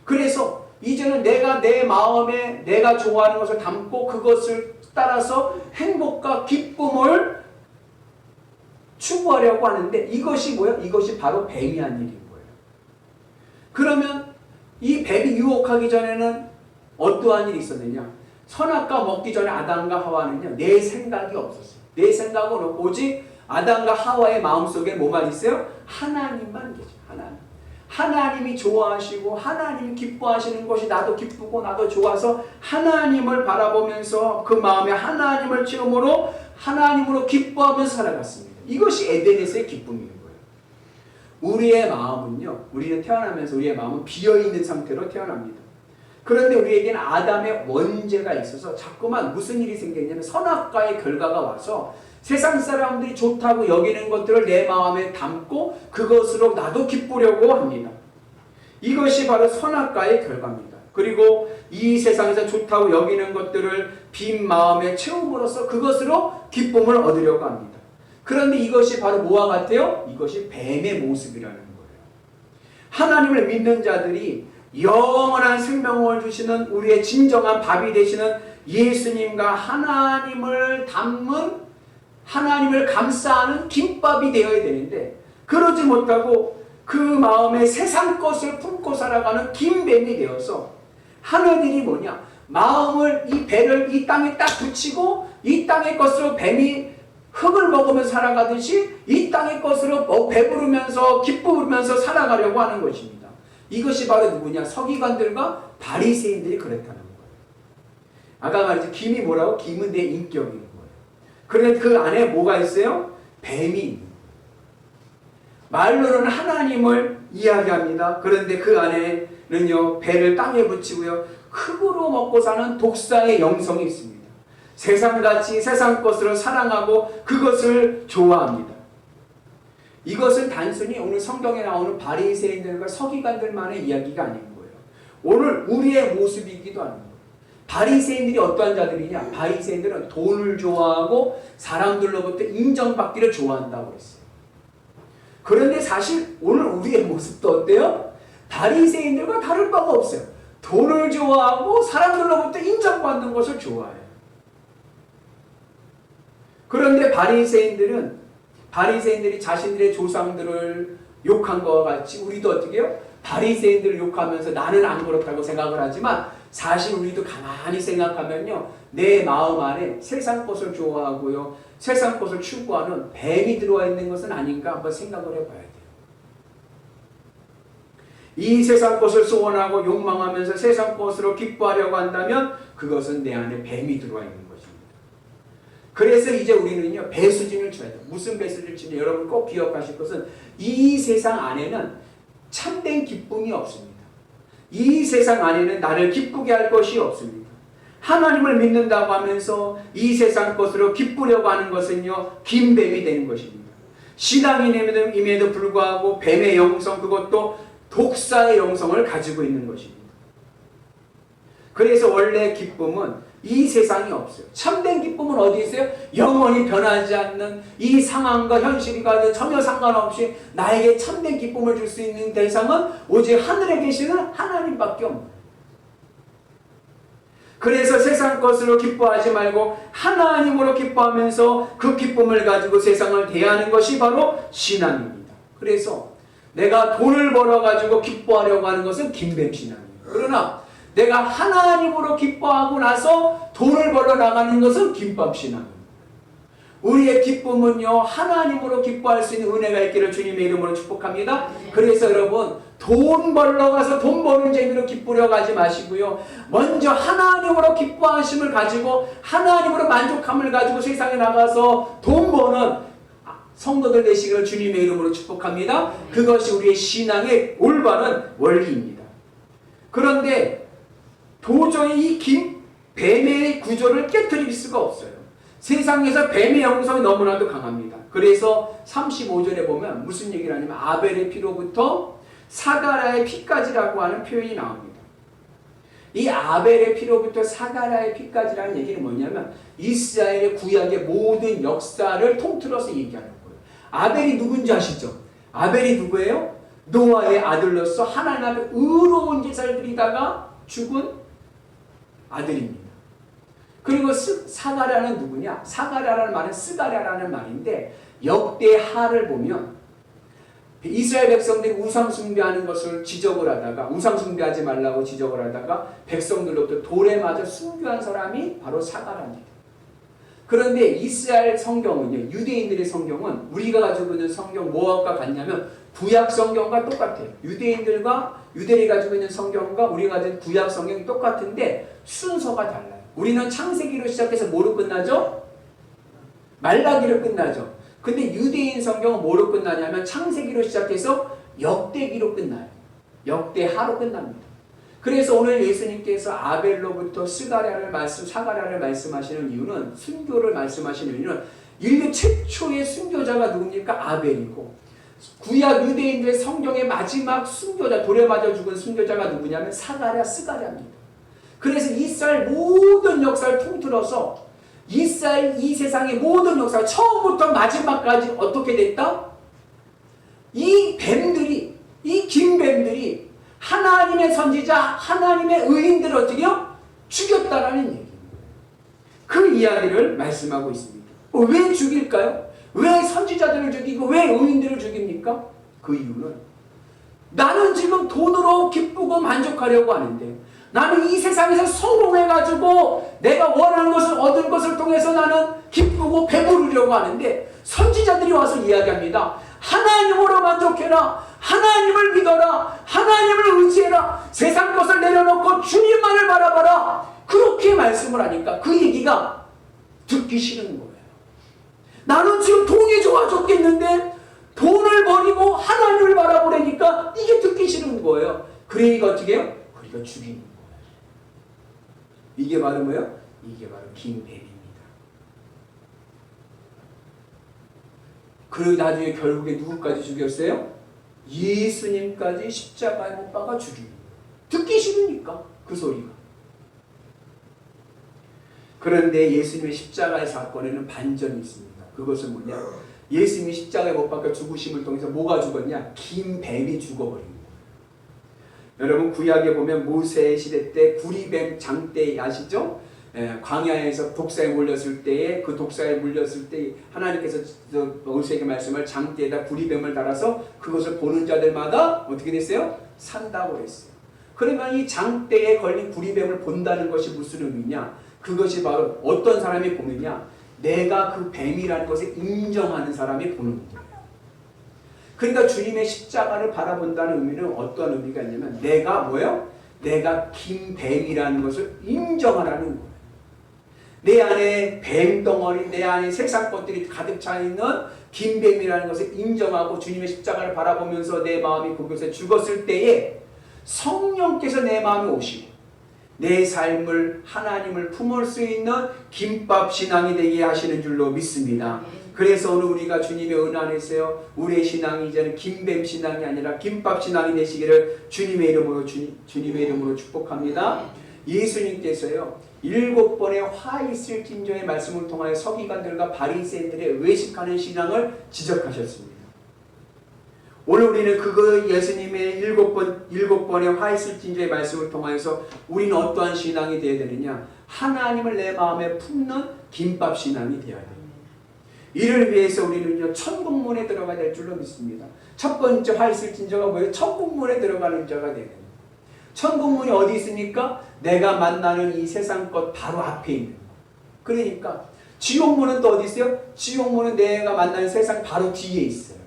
그래서 이제는 내가 내 마음에 내가 좋아하는 것을 담고 그것을 따라서 행복과 기쁨을 추구하려고 하는데 이것이 뭐예요? 이것이 바로 뱀이 한 일인 거예요. 그러면 이 뱀이 유혹하기 전에는 어떠한 일이 있었느냐? 선악과 먹기 전에 아담과 하와는요, 내 생각이 없었어요. 내 생각은 없고 오직 아담과 하와의 마음속에 뭐만 있어요? 하나님만 계셔요. 하나님. 하나님이 좋아하시고 하나님이 기뻐하시는 것이 나도 기쁘고 나도 좋아서 하나님을 바라보면서 그 마음에 하나님을 체험으로 하나님으로 기뻐하면서 살아갔습니다. 이것이 에덴에서의 기쁨인 거예요. 우리의 마음은요, 우리는 태어나면서 우리의 마음은 비어있는 상태로 태어납니다. 그런데 우리에게는 아담의 원죄가 있어서 자꾸만 무슨 일이 생겼냐면 선악과의 결과가 와서 세상 사람들이 좋다고 여기는 것들을 내 마음에 담고 그것으로 나도 기쁘려고 합니다. 이것이 바로 선악과의 결과입니다. 그리고 이 세상에서 좋다고 여기는 것들을 빈 마음에 채움으로써 그것으로 기쁨을 얻으려고 합니다. 그런데 이것이 바로 뭐와 같아요? 이것이 뱀의 모습이라는 거예요. 하나님을 믿는 자들이 영원한 생명을 주시는 우리의 진정한 밥이 되시는 예수님과 하나님을 담은 하나님을 감싸는 김밥이 되어야 되는데 그러지 못하고 그 마음에 세상 것을 품고 살아가는 김뱀이 되어서 하는 일이 뭐냐? 마음을 이 배를 이 땅에 딱 붙이고 이 땅의 것으로 뱀이 흙을 먹으면서 살아가듯이 이 땅의 것으로 배부르면서 기쁘면서 살아가려고 하는 것입니다. 이것이 바로 누구냐? 서기관들과 바리새인들이 그랬다는 거예요. 아까 말했죠. 김이 뭐라고? 김은 내 인격인 거예요. 그런데 그 안에 뭐가 있어요? 뱀이 있는 거예요. 말로는 하나님을 이야기합니다. 그런데 그 안에는요, 배를 땅에 붙이고요, 흙으로 먹고 사는 독사의 영성이 있습니다. 세상같이 세상 것으로 사랑하고 그것을 좋아합니다. 이것은 단순히 오늘 성경에 나오는 바리새인들과 서기관들만의 이야기가 아닌 거예요. 오늘 우리의 모습이기도 하는 거예요. 바리새인들이 어떠한 자들이냐? 바리새인들은 돈을 좋아하고 사람들로부터 인정받기를 좋아한다고 했어요. 그런데 사실 오늘 우리의 모습도 어때요? 바리새인들과 다를 바가 없어요. 돈을 좋아하고 사람들로부터 인정받는 것을 좋아해요. 그런데 바리새인들이 자신들의 조상들을 욕한 것과 같이 우리도 어떻게 해요? 바리새인들을 욕하면서 나는 안 그렇다고 생각을 하지만 사실 우리도 가만히 생각하면요, 내 마음 안에 세상 것을 좋아하고요, 세상 것을 추구하는 뱀이 들어와 있는 것은 아닌가 한번 생각을 해봐야 돼요. 이 세상 것을 소원하고 욕망하면서 세상 것으로 기뻐하려고 한다면 그것은 내 안에 뱀이 들어와 있는 것입니다. 그래서 이제 우리는요, 배수진을 쳐야 돼요. 무슨 배수진을 치냐? 여러분 꼭 기억하실 것은 이 세상 안에는 참된 기쁨이 없습니다. 이 세상 안에는 나를 기쁘게 할 것이 없습니다. 하나님을 믿는다고 하면서 이 세상 것으로 기쁘려고 하는 것은요, 김뱀이 되는 것입니다. 신앙인임에도 불구하고 뱀의 영성, 그것도 독사의 영성을 가지고 있는 것입니다. 그래서 원래 기쁨은 이 세상이 없어요. 참된 기쁨은 어디 있어요? 영원히 변하지 않는 이 상황과 현실과 전혀 상관없이 나에게 참된 기쁨을 줄 수 있는 대상은 오직 하늘에 계시는 하나님밖에 없는. 그래서 세상 것으로 기뻐하지 말고 하나님으로 기뻐하면서 그 기쁨을 가지고 세상을 대하는 것이 바로 신앙입니다. 그래서 내가 돈을 벌어가지고 기뻐하려고 하는 것은 김뱀 신앙입니다. 그러나 내가 하나님으로 기뻐하고 나서 돈을 벌어 나가는 것은 김밥 신앙입니다. 우리의 기쁨은요, 하나님으로 기뻐할 수 있는 은혜가 있기를 주님의 이름으로 축복합니다. 그래서 여러분, 돈 벌러 가서 돈 버는 재미로 기쁘려고 하지 마시고요, 먼저 하나님으로 기뻐하심을 가지고 하나님으로 만족함을 가지고 세상에 나가서 돈 버는 성도들 되시기를 주님의 이름으로 축복합니다. 그것이 우리의 신앙의 올바른 원리입니다. 그런데 도저히 이 뱀의 구조를 깨트릴 수가 없어요. 세상에서 뱀의 영성이 너무나도 강합니다. 그래서 35절에 보면 무슨 얘기를 하냐면 아벨의 피로부터 사가랴의 피까지라고 하는 표현이 나옵니다. 이 아벨의 피로부터 사가랴의 피까지라는 얘기는 뭐냐면 이스라엘의 구약의 모든 역사를 통틀어서 얘기하는 거예요. 아벨이 누군지 아시죠? 아벨이 누구예요? 노아의 아들로서 하나님 앞에 의로운 제사를 드리다가 죽은 아들입니다. 그리고 사가랴는 누구냐? 사가랴라는 말은 스가랴라는 말인데 역대하를 보면 이스라엘 백성들이 우상 숭배하는 것을 지적을 하다가 우상 숭배하지 말라고 지적을 하다가 백성들로부터 돌에 맞아 순교한 사람이 바로 사가랴입니다. 그런데 이스라엘 성경은요, 유대인들의 성경은 우리가 가지고 있는 성경 뭐가 같냐면 구약 성경과 똑같아요. 유대인들이 가지고 있는 성경과 우리가 가진 구약 성경이 똑같은데 순서가 달라요. 우리는 창세기로 시작해서 뭐로 끝나죠? 말라기로 끝나죠. 근데 유대인 성경은 뭐로 끝나냐면 창세기로 시작해서 역대기로 끝나요. 역대하로 끝납니다. 그래서 오늘 예수님께서 아벨로부터 사가랴를 말씀하시는 이유는 순교를 말씀하시는 이유는 인류 최초의 순교자가 누굽니까? 아벨이고 구약 유대인들의 성경의 마지막 순교자 돌에 맞아 죽은 순교자가 누구냐면 사가랴 스가랴입니다. 그래서 이스라엘 모든 역사를 통틀어서 이스라엘 이 세상의 모든 역사 처음부터 마지막까지 어떻게 됐다? 이 뱀들이 이 긴뱀들이 하나님의 선지자 하나님의 의인들을 어떻게요? 죽였다라는 얘기입니다. 그 이야기를 말씀하고 있습니다. 왜 죽일까요? 왜 선지자들을 죽이고 왜 의인들을 죽입니까? 그 이유는 나는 지금 돈으로 기쁘고 만족하려고 하는데 나는 이 세상에서 성공해가지고 내가 원하는 것을 얻은 것을 통해서 나는 기쁘고 배부르려고 하는데 선지자들이 와서 이야기합니다. 하나님으로 만족해라. 하나님을 믿어라. 하나님을 의지해라. 세상 것을 내려놓고 주님만을 바라봐라. 그렇게 말씀을 하니까 그 얘기가 듣기 싫은 거예요. 나는 지금 돈이 좋아 죽겠는데 돈을 버리고 하나님을 바라보려니까 이게 듣기 싫은 거예요. 그러니까 어떻게 해요? 그러니까 죽이는 거예요. 이게 바로 뭐예요? 이게 바로 긴뱀입니다. 그리고 나중에 결국에 누구까지 죽였어요? 예수님까지 십자가에 못 박아 죽입니다. 듣기 싫으니까 그 소리가. 그런데 예수님의 십자가의 사건에는 반전이 있습니다. 그것은 뭐냐? 예수님이 십자가에 못 박혀 죽으심을 통해서 뭐가 죽었냐? 긴뱀이 죽어버린 거예요. 여러분 구약에 보면 모세 시대 때 구리뱀 장대 아시죠? 광야에서 독사에 물렸을 때에 그 독사에 물렸을 때 하나님께서 모세에게 말씀을 장대에다 구리뱀을 달아서 그것을 보는 자들마다 어떻게 됐어요? 산다고 했어요. 그러면 이 장대에 걸린 구리뱀을 본다는 것이 무슨 의미냐? 그것이 바로 어떤 사람이 보느냐? 내가 그 뱀이라는 것을 인정하는 사람이 보는 거예요. 그러니까 주님의 십자가를 바라본다는 의미는 어떤 의미가 있냐면 내가 뭐예요? 내가 긴뱀이라는 것을 인정하라는 거예요. 내 안에 뱀덩어리, 내 안에 세상 것들이 가득 차 있는 긴뱀이라는 것을 인정하고 주님의 십자가를 바라보면서 내 마음이 그곳에 죽었을 때에 성령께서 내 마음에 오시고 내 삶을 하나님을 품을 수 있는 김밥 신앙이 되게 하시는 줄로 믿습니다. 그래서 오늘 우리가 주님의 은혜 안에서요, 우리의 신앙이 이제는 김뱀 신앙이 아니라 김밥 신앙이 되시기를 주님의 이름으로 축복합니다. 예수님께서요 7번의 화 있을 진저의 말씀을 통하여 서기관들과 바리새인들의 외식하는 신앙을 지적하셨습니다. 오늘 우리는 그거 예수님의 7번의 화 있을 진저의 말씀을 통하여서 우리는 어떠한 신앙이 되어야 되느냐? 하나님을 내 마음에 품는 김밥 신앙이 되어야 됩니다. 이를 위해서 우리는요 천국문에 들어가야 될 줄로 믿습니다. 첫 번째 화 있을 진저가 뭐예요? 천국문에 들어가는 자가 되야 됩니다. 천국문이 어디 있습니까? 내가 만나는 이 세상 것 바로 앞에 있는 거. 그러니까 지옥문은 또 어디 있어요? 지옥문은 내가 만나는 세상 바로 뒤에 있어요.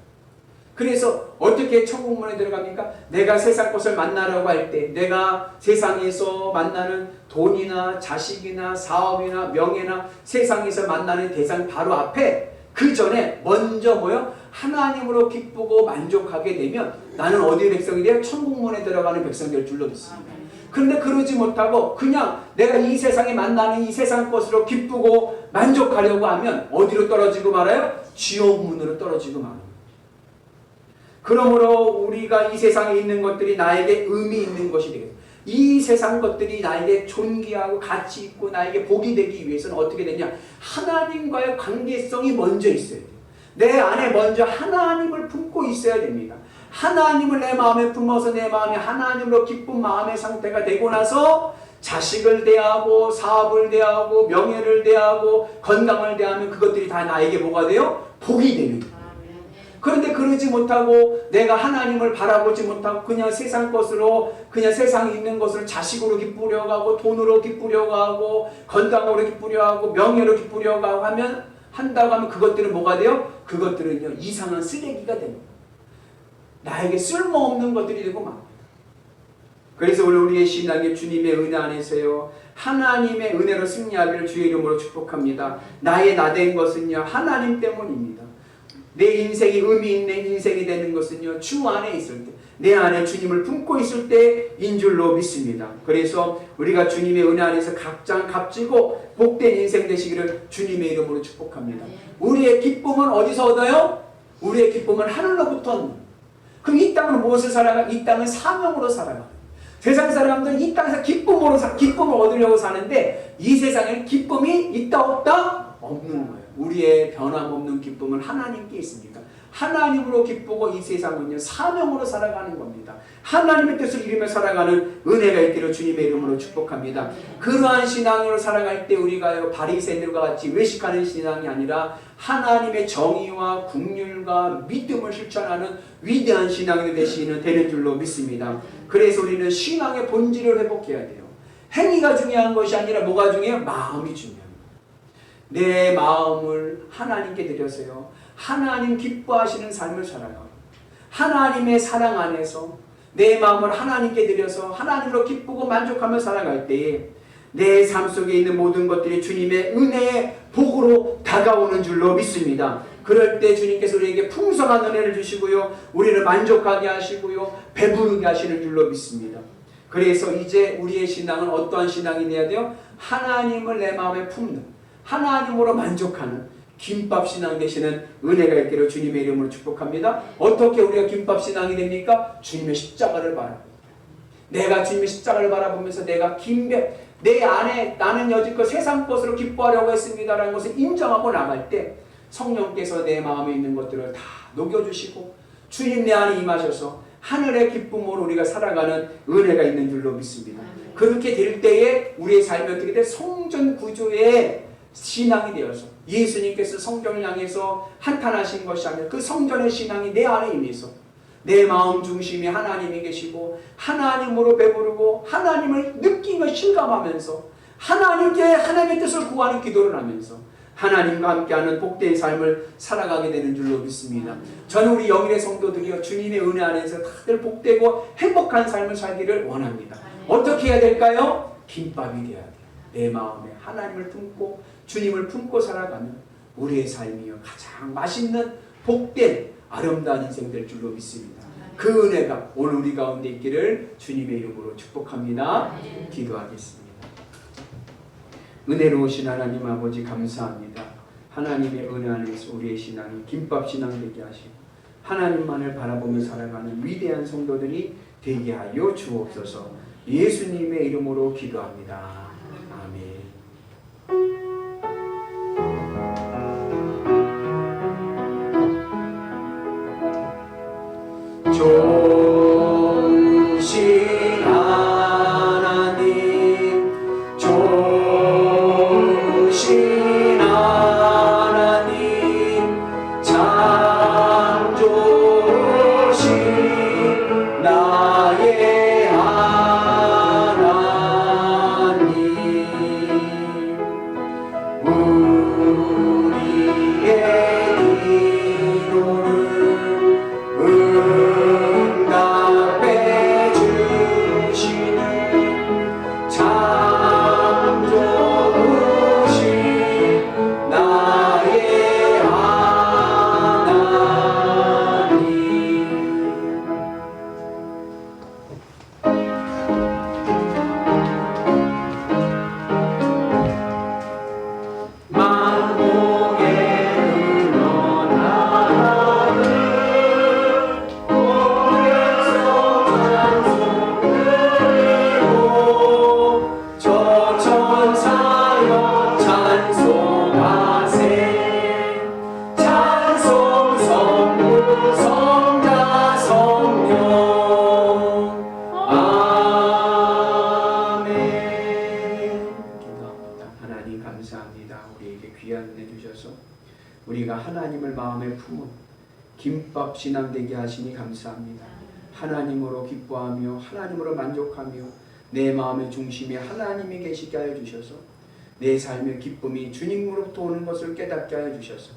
그래서 어떻게 천국문에 들어갑니까? 내가 세상 것을 만나려고 할 때 내가 세상에서 만나는 돈이나 자식이나 사업이나 명예나 세상에서 만나는 대상 바로 앞에 그 전에 먼저 뭐요? 하나님으로 기쁘고 만족하게 되면 나는 어디의 백성이 돼요? 천국문에 들어가는 백성이 될 줄로 믿습니다. 그런데 그러지 못하고 그냥 내가 이 세상에 만나는 이 세상 것으로 기쁘고 만족하려고 하면 어디로 떨어지고 말아요? 지옥문으로 떨어지고 말아요. 그러므로 우리가 이 세상에 있는 것들이 나에게 의미 있는 것이 되겠습니다. 이 세상 것들이 나에게 존귀하고 가치 있고 나에게 복이 되기 위해서는 어떻게 되냐? 하나님과의 관계성이 먼저 있어야 돼요. 내 안에 먼저 하나님을 품고 있어야 됩니다. 하나님을 내 마음에 품어서 내 마음이 하나님으로 기쁜 마음의 상태가 되고 나서 자식을 대하고 사업을 대하고 명예를 대하고 건강을 대하면 그것들이 다 나에게 뭐가 돼요? 복이 되는 거예요. 그런데 그러지 못하고 내가 하나님을 바라보지 못하고 그냥 세상 것으로 그냥 세상에 있는 것을 자식으로 기쁘려고 하고 돈으로 기쁘려고 하고 건강으로 기쁘려고 하고 명예로 기쁘려고 하고 한다고 하면 그것들은 뭐가 돼요? 그것들은요 이상한 쓰레기가 됩니다. 나에게 쓸모없는 것들이 되고 맙니다. 그래서 오늘 우리의 신앙이 주님의 은혜 안에서요 하나님의 은혜로 승리하기를 주의 이름으로 축복합니다. 나의 나된 것은요 하나님 때문입니다. 내 인생이 의미 있는 인생이 되는 것은요 주 안에 있을 때, 내 안에 주님을 품고 있을 때인 줄로 믿습니다. 그래서 우리가 주님의 은혜 안에서 각장 값지고 복된 인생 되시기를 주님의 이름으로 축복합니다. 우리의 기쁨은 어디서 얻어요? 우리의 기쁨은 하늘로부터 얻는. 그럼 이 땅은 무엇을 살아가? 이 땅은 사명으로 살아가. 세상 사람들은 이 땅에서 기쁨을 얻으려고 사는데 이 세상에 기쁨이 있다 없다? 없는 거예요. 우리의 변함없는 기쁨은 하나님께 있습니다. 하나님으로 기쁘고 이 세상은요 사명으로 살아가는 겁니다. 하나님의 뜻을 이루며 살아가는 은혜가 있기를 주님의 이름으로 축복합니다. 그러한 신앙으로 살아갈 때 우리가 바리새인들과 같이 외식하는 신앙이 아니라 하나님의 정의와 긍휼과 믿음을 실천하는 위대한 신앙이 되는 줄로 믿습니다. 그래서 우리는 신앙의 본질을 회복해야 돼요. 행위가 중요한 것이 아니라 뭐가 중요해요? 마음이 중요해요. 내 마음을 하나님께 드려서요 하나님 기뻐하시는 삶을 살아가고 하나님의 사랑 안에서 내 마음을 하나님께 드려서 하나님으로 기쁘고 만족하며 살아갈 때에 내 삶 속에 있는 모든 것들이 주님의 은혜의 복으로 다가오는 줄로 믿습니다. 그럴 때 주님께서 우리에게 풍성한 은혜를 주시고요 우리를 만족하게 하시고요 배부르게 하시는 줄로 믿습니다. 그래서 이제 우리의 신앙은 어떠한 신앙이 되어야 돼요? 하나님을 내 마음에 품는 하나님으로 만족하는 김밥신앙 되시는 은혜가 있기를 주님의 이름으로 축복합니다. 어떻게 우리가 김밥신앙이 됩니까? 주님의 십자가를 바라보고 내가 주님의 십자가를 바라보면서 내가 내 안에 나는 여지껏 세상 것으로 기뻐하려고 했습니다라는 것을 인정하고 나갈 때 성령께서 내 마음에 있는 것들을 다 녹여주시고 주님 내 안에 임하셔서 하늘의 기쁨으로 우리가 살아가는 은혜가 있는 줄로 믿습니다. 그렇게 될 때에 우리의 삶이 어떻게 돼? 성전 구조의 신앙이 되어서 예수님께서 성전을 향해서 한탄하신 것이 아니라 그 성전의 신앙이 내 안에 임해서 내 마음 중심이 하나님이 계시고 하나님으로 배부르고 하나님을 느끼며 실감하면서 하나님의 뜻을 구하는 기도를 하면서 하나님과 함께하는 복된 삶을 살아가게 되는 줄로 믿습니다. 저는 우리 영일의 성도들이요 주님의 은혜 안에서 다들 복되고 행복한 삶을 살기를 원합니다. 어떻게 해야 될까요? 김밥이 되어야 돼요. 내 마음에 하나님을 품고 주님을 품고 살아가면 우리의 삶이요 가장 맛있는 복된 아름다운 인생 될 줄로 믿습니다. 그 은혜가 오늘 우리 가운데 있기를 주님의 이름으로 축복합니다. 기도하겠습니다. 은혜로우신 하나님 아버지 감사합니다. 하나님의 은혜 안에서 우리의 신앙이 김밥신앙 되게 하시고 하나님만을 바라보며 살아가는 위대한 성도들이 되게 하여 주옵소서. 예수님의 이름으로 기도합니다. 좋으신 하나님, 좋으신 하나님, 참 좋으신 나의 하나님. 품은 김밥 신앙 되게 하시니 감사합니다. 하나님으로 기뻐하며 하나님으로 만족하며 내 마음의 중심에 하나님이 계시게 하여 주셔서 내 삶의 기쁨이 주님으로부터 오는 것을 깨닫게 하여 주셔서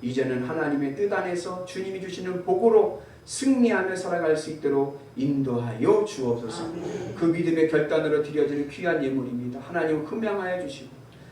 이제는 하나님의 뜻 안에서 주님이 주시는 복으로 승리하며 살아갈 수 있도록 인도하여 주옵소서. 그 믿음의 결단으로 드려지는 귀한 예물입니다. 하나님 흠양하여 주시고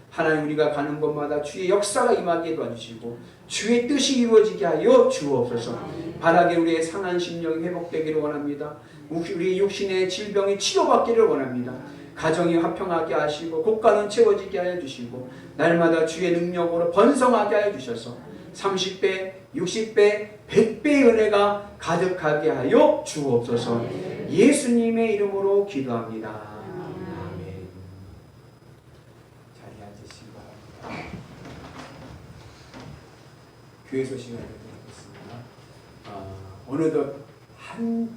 하나님 우리가 가는 곳마다 주의 역사가 임하게 도와주시고 주의 뜻이 이루어지게 하여 주옵소서. 바라게 우리의 상한 심령이 회복되기를 원합니다. 우리 육신의 질병이 치료받기를 원합니다. 가정이 화평하게 하시고 곳간은 채워지게 하여 주시고 날마다 주의 능력으로 번성하게 하여 주셔서 30배, 60배, 100배의 은혜가 가득하게 하여 주옵소서. 예수님의 이름으로 기도합니다. 아멘. 자리에 앉으시기 바랍니다. 교회 소식을 알려드리겠습니다. 어느덧 한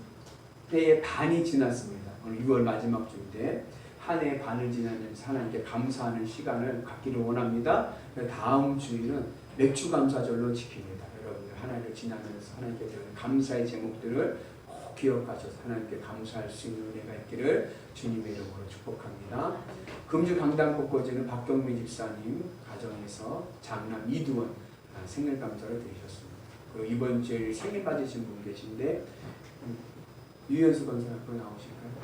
해의 반이 지났습니다. 오늘 6월 마지막 주인데 한 해의 반을 지나면서 하나님께 감사하는 시간을 갖기를 원합니다. 다음 주일은 맥주 감사절로 지킵니다. 여러분들 한 해를 지나면서 하나님께 드리는 감사의 제목들을 꼭 기억하셔서 하나님께 감사할 수 있는 은혜가 있기를 주님의 이름으로 축복합니다. 금주 강단 곳곳에는 박경미 집사님 가정에서 장남 이두원 생일 감사를 드리셨습니다. 그리고 이번 주에 생일 맞으신 분 계신데 유현수 권사 앞으로 나오실까요?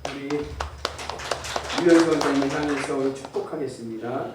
우리 유현수 권사님을 향해서 축복하겠습니다.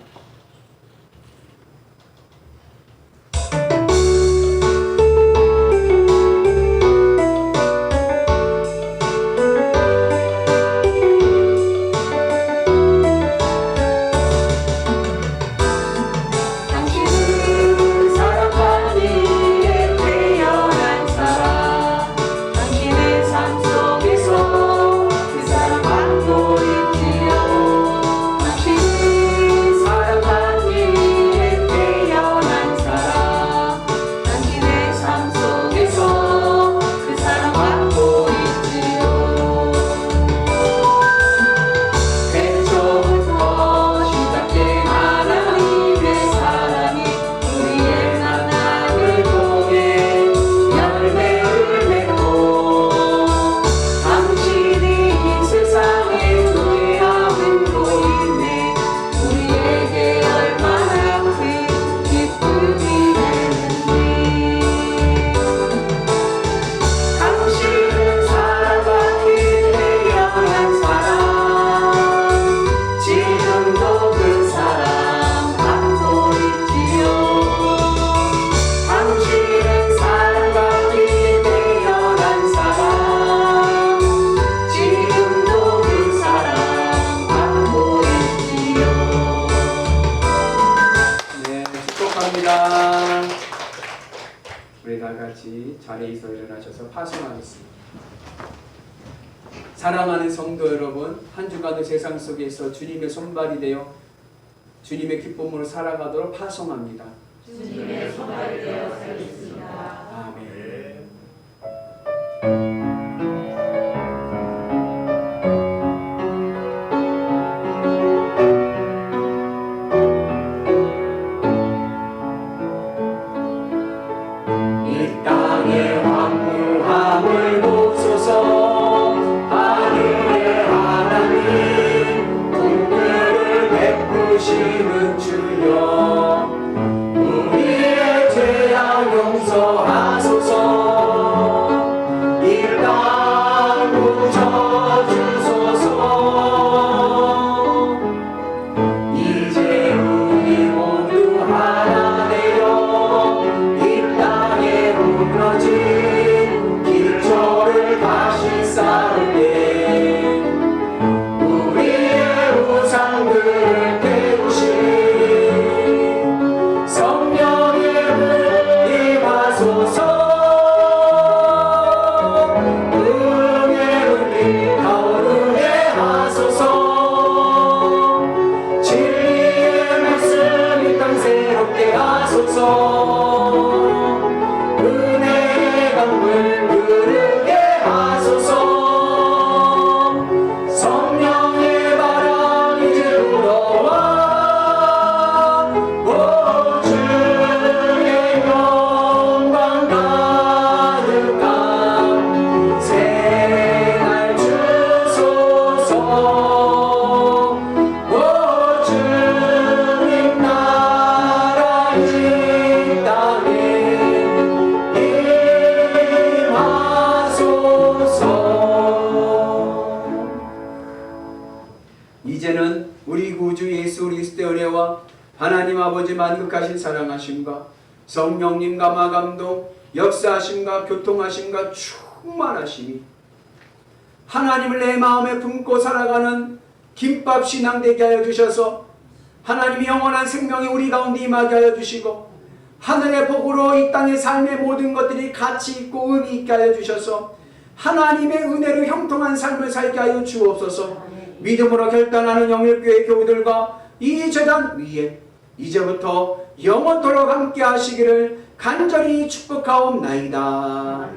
우리 다 같이 자리에서 일어나셔서 파송하겠습니다. 사랑하는 성도 여러분, 한 주간도 세상 속에서 주님의 손발이 되어 주님의 기쁨으로 살아가도록 파송합니다. 주님의 손발이 되어 살겠습니다. 아멘. 주여 우리의 하소서. 은혜 강물 흐르게 하소서. 성령의 바람 이제 불어와 오 주의 영광 가득한 생활 주소서. 오 주님 나라 이 땅에 이제는 우리 구주 예수 그리스도의 은혜와 하나님 아버지 만극하신 사랑하심과 성령님과 마감동 역사하심과 교통하심과 충만하심이 하나님을 내 마음에 품고 살아가는 김밥 신앙 되게 하여 주셔서 하나님이 영원한 생명이 우리 가운데 임하게 하여 주시고 하늘의 복으로 이 땅의 삶의 모든 것들이 가치 있고 의미 있게 하여 주셔서 하나님의 은혜로 형통한 삶을 살게 하여 주옵소서. 믿음으로 결단하는 영일교회 교우들과 이 제단 위에 이제부터 영원토록 함께 하시기를 간절히 축복하옵나이다.